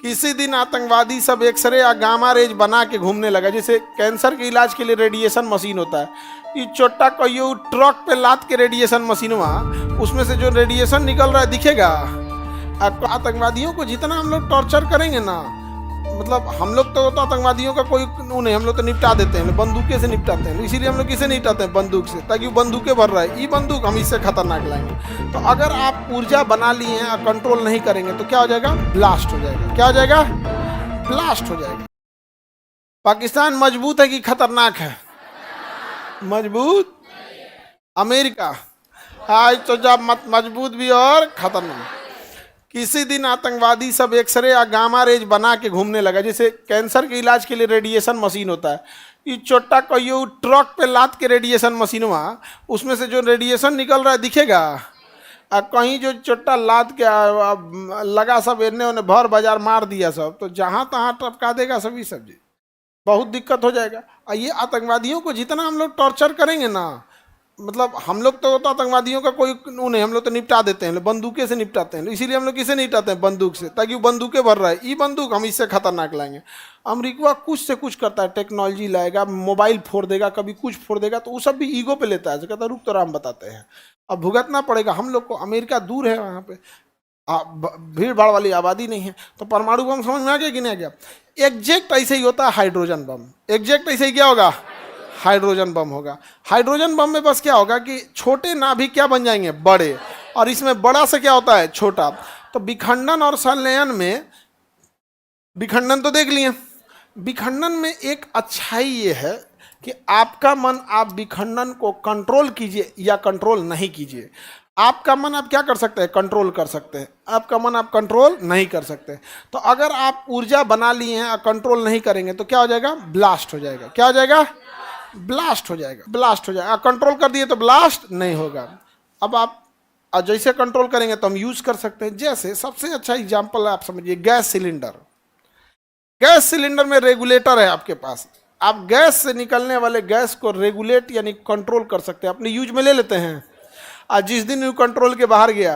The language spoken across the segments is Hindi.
इसी दिन आतंकवादी सब एक्सरे या गामा रेज बना के घूमने लगा। जैसे कैंसर के इलाज के लिए रेडिएशन मशीन होता है, ये छोटा कहियो ट्रक पे लाद के रेडिएशन मशीन हुआ, उसमें से जो रेडिएशन निकल रहा है दिखेगा। आतंकवादियों को जितना हम लोग टॉर्चर करेंगे ना, मतलब हम लोग तो आतंकवादियों का कोई नहीं, हम लोग तो निपटा देते हैं, बंदूकें से निपटाते हैं। इसीलिए हम लोग किसे निपटाते हैं? बंदूक से, ताकि वो बंदूकें भर रहा है, ये बंदूक हम इससे खतरनाक लाएंगे। तो अगर आप ऊर्जा बना लिए हैं और कंट्रोल नहीं करेंगे तो क्या हो जाएगा? ब्लास्ट हो जाएगा। क्या हो जाएगा? ब्लास्ट हो जाएगा। पाकिस्तान मजबूत है कि खतरनाक है? मजबूत। अमेरिका आज तो जब मजबूत भी और खतरनाक। किसी दिन आतंकवादी सब एक्सरे या गामा रेज बना के घूमने लगा। जैसे कैंसर के इलाज के लिए रेडिएशन मशीन होता है, ये छोटा कहियो ट्रक पे लाद के रेडिएशन मशीन हुआ, उसमें से जो रेडिएशन निकल रहा है दिखेगा। और कहीं जो छोटा लाद के लगा सब एने ओने भर बाजार मार दिया सब, तो जहाँ तहाँ टपका देगा सभी सब्जी, बहुत दिक्कत हो जाएगा। और ये आतंकवादियों को जितना हम लोग टॉर्चर करेंगे ना, मतलब हम लोग तो आतंकवादियों का कोई नहीं, हम लोग तो निपटा देते हैं, बंदूकें से निपटाते हैं। इसीलिए हम लोग किसे निपटाते हैं? बंदूक से, ताकि वो बंदूकें भर रहा है, ये बंदूक हम इससे खतरनाक लाएंगे। अमेरिका कुछ से कुछ करता है, टेक्नोलॉजी लाएगा, मोबाइल फोड़ देगा, कभी कुछ फोड़ देगा, तो वो सब भी ईगो पे लेता है, कहता है रुक तो हम बताते हैं। अब भुगतना पड़ेगा हम लोग को। अमेरिका दूर है, वहाँ पे भीड़ भाड़ वाली आबादी नहीं है। तो परमाणु बम समझ में आ गया कि नहीं आ गया? एग्जैक्ट ऐसे ही होता है हाइड्रोजन बम। एग्जैक्ट ऐसे ही क्या होगा? हाइड्रोजन बम होगा। हाइड्रोजन बम में बस क्या होगा कि छोटे नाभिक क्या बन जाएंगे? बड़े। और इसमें बड़ा से क्या होता है? छोटा। तो विखंडन और संलयन में, विखंडन तो देख लिए, विखंडन में एक अच्छाई ये है कि आपका मन, आप विखंडन को कंट्रोल कीजिए या कंट्रोल नहीं कीजिए। आपका मन आप क्या कर सकते हैं? कंट्रोल कर सकते हैं। आपका मन आप कंट्रोल नहीं कर सकते। तो अगर आप ऊर्जा बना लिए हैं और कंट्रोल नहीं करेंगे तो क्या हो जाएगा? ब्लास्ट हो जाएगा। क्या हो जाएगा? ब्लास्ट हो जाएगा। ब्लास्ट हो जाएगा। कंट्रोल कर दिए तो ब्लास्ट नहीं होगा। अब आप जैसे कंट्रोल करेंगे तो हम यूज कर सकते हैं। जैसे सबसे अच्छा एग्जांपल आप समझिए, गैस सिलेंडर। गैस सिलेंडर में रेगुलेटर है आपके पास, आप गैस से निकलने वाले गैस को रेगुलेट यानी कंट्रोल कर सकते हैं, अपने यूज में ले लेते हैं। और जिस दिन यू कंट्रोल के बाहर गया,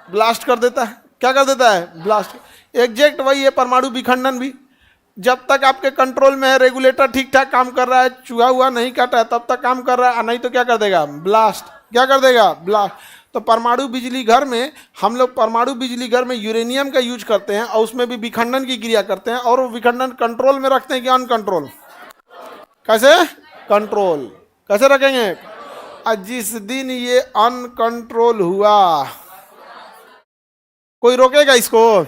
ब्लास्ट कर देता है। क्या कर देता है? ब्लास्ट। एग्जैक्ट वही है परमाणु विखंडन भी। जब तक आपके कंट्रोल में है, रेगुलेटर ठीक ठाक काम कर रहा है, चूहा हुआ नहीं काटा है, तब तक काम कर रहा है। नहीं तो क्या कर देगा? ब्लास्ट। क्या कर देगा? ब्लास्ट। तो परमाणु बिजली घर में हम लोग, परमाणु बिजली घर में यूरेनियम का यूज करते हैं और उसमें भी विखंडन की क्रिया करते हैं। और वो विखंडन कंट्रोल में रखते हैं कि अनकंट्रोल? कैसे? कंट्रोल। कैसे रखेंगे? और जिस दिन ये अनकंट्रोल हुआ, कोई रोकेगा इसको?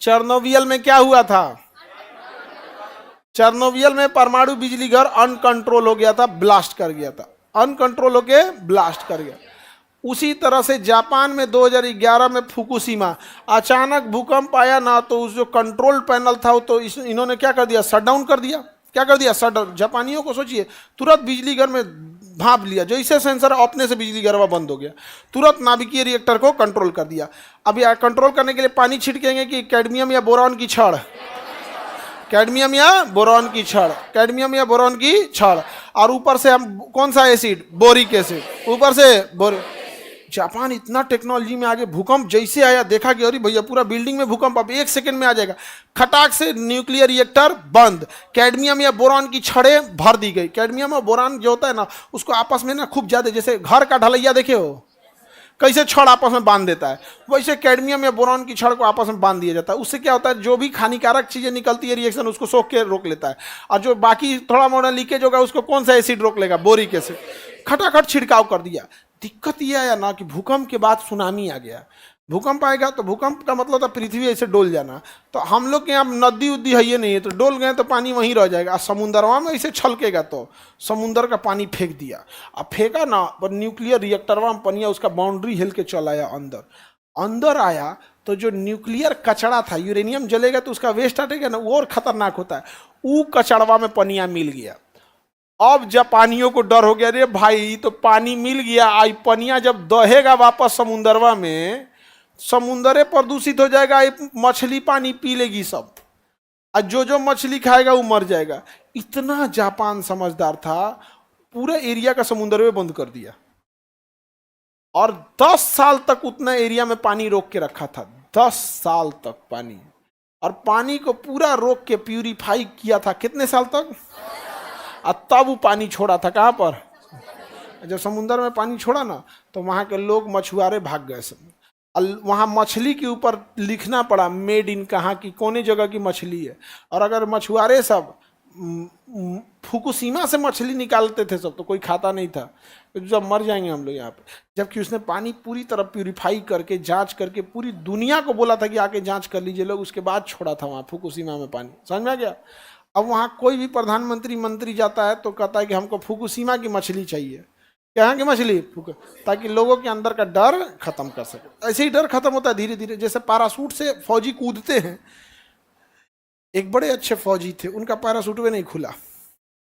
चेर्नोबिल में क्या हुआ था? चेर्नोबिल में परमाणु बिजली घर अनकंट्रोल हो गया था, ब्लास्ट कर गया था। अनकंट्रोल होके ब्लास्ट कर गया। उसी तरह से जापान में 2011 में फुकुशिमा, अचानक भूकंप आया ना, तो उस जो कंट्रोल पैनल था तो इन्होंने क्या कर दिया? शटडाउन कर दिया। क्या कर दिया? शटडाउन। जापानियों को सोचिए, तुरंत बिजली घर में भाप लिया, जैसे सेंसर अपने से बिजली घर बंद हो गया, तुरंत नाभिकीय रिएक्टर को कंट्रोल कर दिया। अब यार कंट्रोल करने के लिए पानी छिड़केंगे कि कैडमियम या बोरॉन की छड़? कैडमियम या बोरॉन की छड़। कैडमियम या बोरॉन की छड़। और ऊपर से हम कौन सा एसिड? Boric acid. ऊपर से जापान इतना टेक्नोलॉजी में आगे, भूकंप जैसे आया देखा कि अरे भैया पूरा बिल्डिंग में भूकंप, अब 1 सेकंड में आ जाएगा। खटाक से न्यूक्लियर रिएक्टर बंद, कैडमियम या बोरॉन की छड़ें भर दी गई। कैडमियम और बोरॉन जो होता है ना, उसको आपस में ना खूब ज्यादा, जैसे घर का ढलैया देखे हो कैसे छड़ आपस में बांध देता है, वैसे कैडमियम या बोरॉन की छड़ को आपस में बांध दिया जाता है। उससे क्या होता है? जो भी हानिकारक चीजें निकलती है रिएक्शन, उसको सोख के रोक लेता है। और जो बाकी थोड़ा मोड़ा लीकेज होगा उसको कौन सा एसिड रोक लेगा? Boric acid. खटाखट छिड़काव कर दिया। दिक्कत यह आया ना कि भूकंप के बाद सुनामी आ गया। भूकंप आएगा तो भूकंप का मतलब था पृथ्वी ऐसे डोल जाना। तो हम लोग के यहाँ नदी उद्दी है ये नहीं है, तो डोल गए तो पानी वहीं रह जाएगा। समुद्रवा में ऐसे छलकेगा तो समुद्र का पानी फेंक दिया। अब फेंका ना, पर न्यूक्लियर रिएक्टरवा में पनिया उसका बाउंड्री हिल के चल आया अंदर। अंदर आया तो जो न्यूक्लियर कचड़ा था, यूरेनियम जलेगा तो उसका वेस्ट हटेगा ना, वो और खतरनाक होता है। वो कचड़वा में पनिया मिल गया। अब जापानियों को डर हो गया, रे भाई तो पानी मिल गया, आई पनिया जब दहेगा वापस समुद्रवा में, समुद्र प्रदूषित हो जाएगा, मछली पानी पी लेगी सब, और जो मछली खाएगा वो मर जाएगा। इतना जापान समझदार था, पूरे एरिया का समुद्र में बंद कर दिया और 10 साल तक उतना एरिया में पानी रोक के रखा था। 10 साल तक पानी। और पानी को पूरा रोक के प्यूरिफाई किया था कितने साल तक, और तब वो पानी छोड़ा था कहाँ पर, जब समुद्र में पानी छोड़ा ना तो वहाँ के लोग मछुआरे भाग गए सब। वहाँ मछली के ऊपर लिखना पड़ा मेड इन कहाँ की, कोने जगह की मछली है। और अगर मछुआरे सब फुकुशिमा से मछली निकालते थे सब तो कोई खाता नहीं था, जब मर जाएंगे हम लोग यहाँ पे। जबकि उसने पानी पूरी तरह प्यूरिफाई करके जांच करके पूरी दुनिया को बोला था कि आके जांच कर लीजिए लोग, उसके बाद छोड़ा था वहाँ फुकुशिमा में पानी। समझ में आ गया। अब वहाँ कोई भी प्रधानमंत्री मंत्री जाता है तो कहता है कि हमको फुकुशिमा की मछली चाहिए, यहाँ की मछली, ताकि लोगों के अंदर का डर खत्म कर सके। ऐसे ही डर खत्म होता है धीरे धीरे। जैसे पैराशूट से फौजी कूदते हैं, एक बड़े अच्छे फौजी थे, उनका पैराशूट भी नहीं खुला,